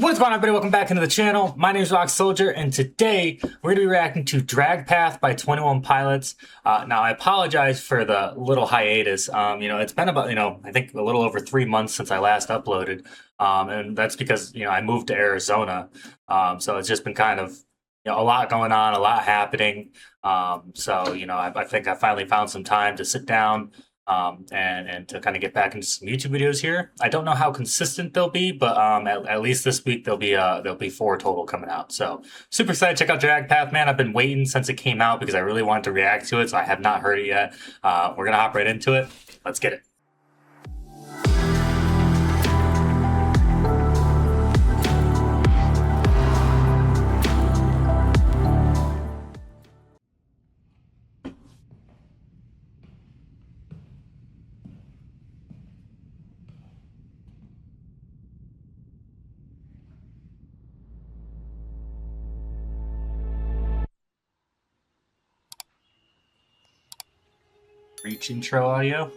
What's going on, everybody? Welcome back into the channel. My name is Rock Soldier, and today we're going to be reacting to Drag Path by 21 Pilots. Now, I apologize for the little hiatus. It's been about, I think a little over 3 months since I last uploaded. And that's because, I moved to Arizona. So it's just been kind of, a lot going on, a lot happening. I think I finally found some time to sit down and to kind of get back into some YouTube videos here. I don't know how consistent they'll be, but at least this week there'll be 4 total coming out. So super excited to check out Drag Path, man. I've been waiting since it came out because I really wanted to react to it, so I have not heard it yet. We're gonna hop right into it. Let's get it. Breach intro audio.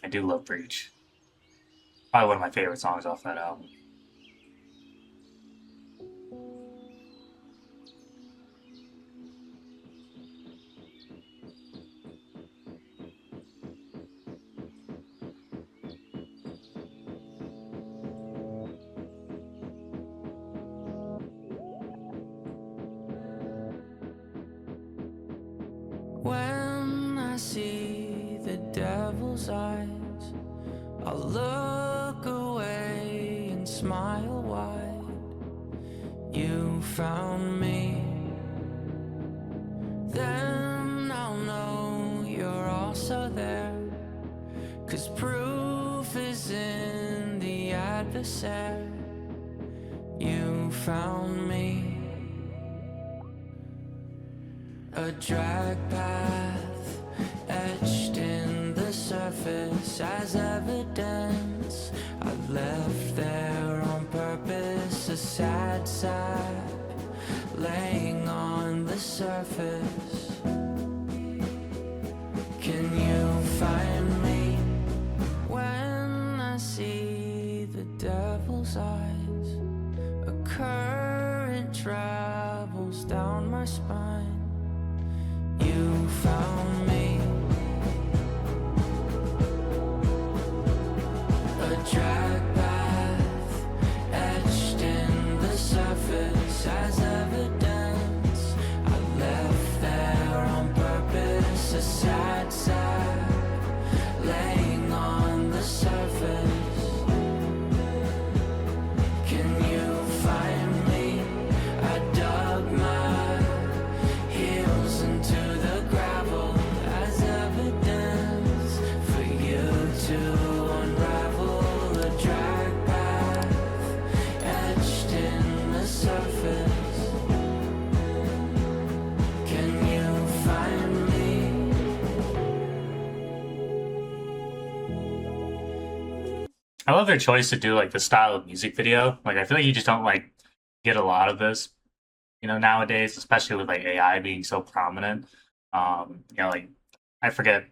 I do love Breach. Probably one of my favorite songs off that album. When I see the devil's eyes, I'll look away and smile wide. You found me, then I'll know you're also there. 'Cause proof is in the adversary. You found me. A drag path etched in the surface as evidence. I left there on purpose, a sad sap laying on the surface. Can you find me when I see the devil's eyes? A current travels down my spine. You found me. A drag path etched in the surface as evidence. I left there on purpose, a sad sap laying on the surface. Can you find me? I dug my heels into the gravel as evidence for you to unravel. A drag path etched in the surface. Can you find me? I love their choice to do like the style of music video. Like, I feel like you just don't like get a lot of this, nowadays, especially with like AI being so prominent. Like, I forget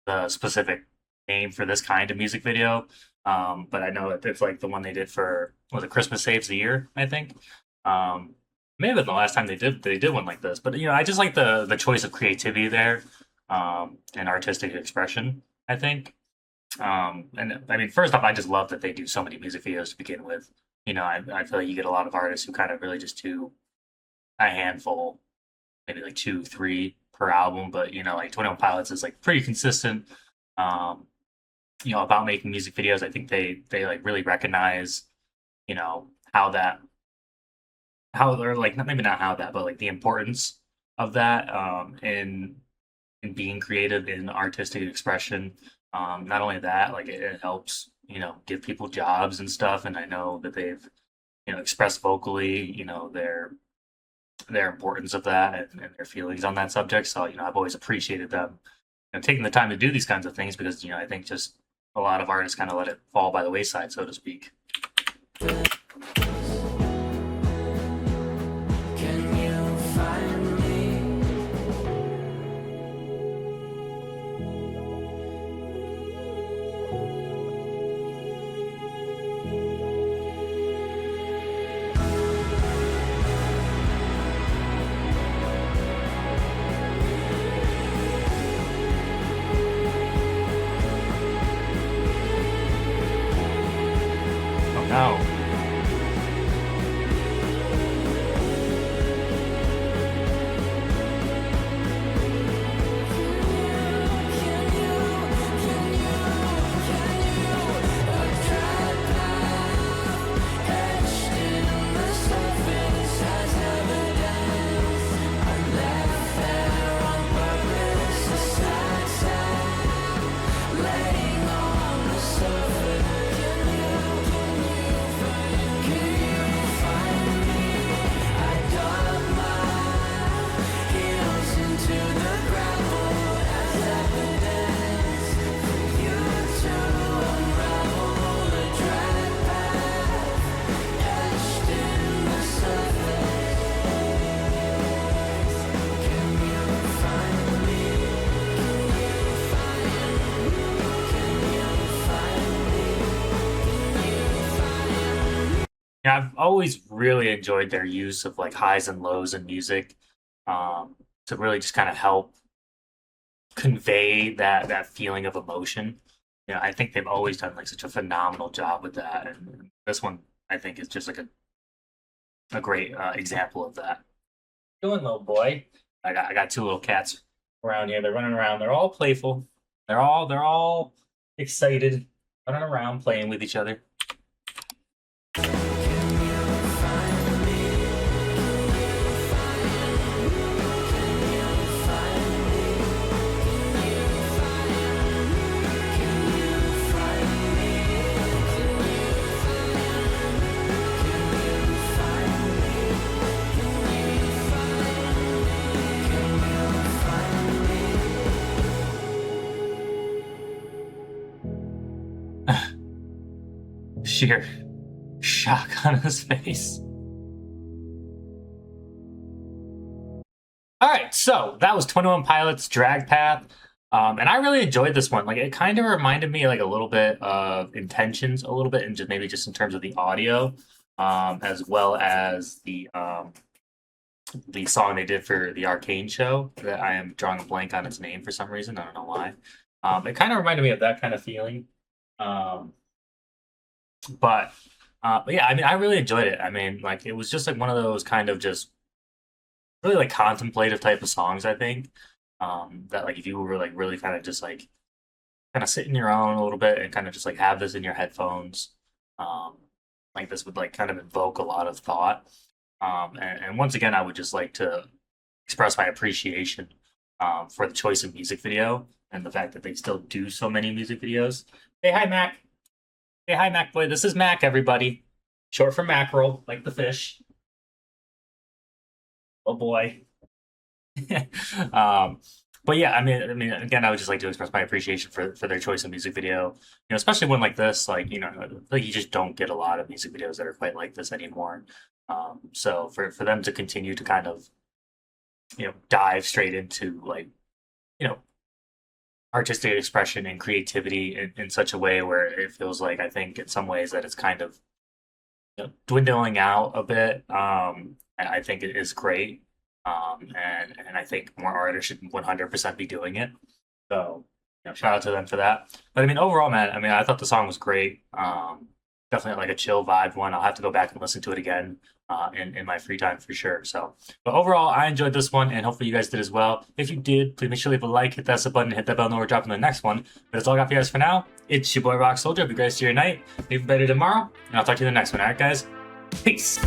the specific name for this kind of music video, but I know it's like the one they did for, was it Christmas Saves the Year, I think. Maybe the last time they did one like this, but I just like the choice of creativity there, and artistic expression, I think. And I mean, first off, I just love that they do so many music videos to begin with. I feel like you get a lot of artists who kind of really just do a handful, maybe like 2, 3 per album, but like 21 Pilots is like pretty consistent. About making music videos. I think they like really recognize, how they're like, maybe not how that, but like the importance of that, in being creative in artistic expression. Not only that, like it helps, give people jobs and stuff. And I know that they've, expressed vocally, their importance of that and their feelings on that subject. So, I've always appreciated them, taking the time to do these kinds of things because, I think just a lot of artists kind of let it fall by the wayside, so to speak. Can you find me? no. Yeah, I've always really enjoyed their use of like highs and lows in music, to really just kind of help convey that feeling of emotion. Yeah, I think they've always done like such a phenomenal job with that, and this one I think is just like a great example of that. Doing, little boy? I got two little cats around here. They're running around. They're all playful. They're all excited, running around playing with each other. Sheer shock on his face. All right, so that was 21 Pilots Drag Path. And I really enjoyed this one. Like, it kind of reminded me like a little bit of Intentions, a little bit, and just maybe just in terms of the audio, as well as the song they did for the Arcane show that I am drawing a blank on its name for some reason. I don't know why. It kind of reminded me of that kind of feeling. But yeah, I mean, I really enjoyed it. I mean, like, it was just like one of those kind of just really like contemplative type of songs, I think. That like if you were like really kind of just like kind of sit in your own a little bit and kind of just like have this in your headphones, like this would like kind of invoke a lot of thought. And once again, I would just like to express my appreciation for the choice of music video and the fact that they still do so many music videos. Hey, hi, Mac. Hey, hi, Mac boy. This is Mac, everybody. Short for mackerel, like the fish. Oh boy. But yeah, I mean, again, I would just like to express my appreciation for their choice of music video. You know, especially one like this, like like you just don't get a lot of music videos that are quite like this anymore. So for them to continue to kind of dive straight into like you know artistic expression and creativity in such a way where it feels like I think in some ways that it's kind of dwindling out a bit. I think it is great. And I think more artists should 100% be doing it. So shout out to them for that. But I mean, overall, man, I mean, I thought the song was great. Definitely like a chill vibe one. I'll have to go back and listen to it again in my free time for sure. So, but overall, I enjoyed this one, and hopefully you guys did as well. If you did, please make sure to leave a like, hit that sub button, hit that bell, know we're dropping the next one. But that's all I got for you guys for now. It's your boy Rock Soldier. Hope you guys see your night, even better tomorrow, and I'll talk to you in the next one. All right, guys, peace.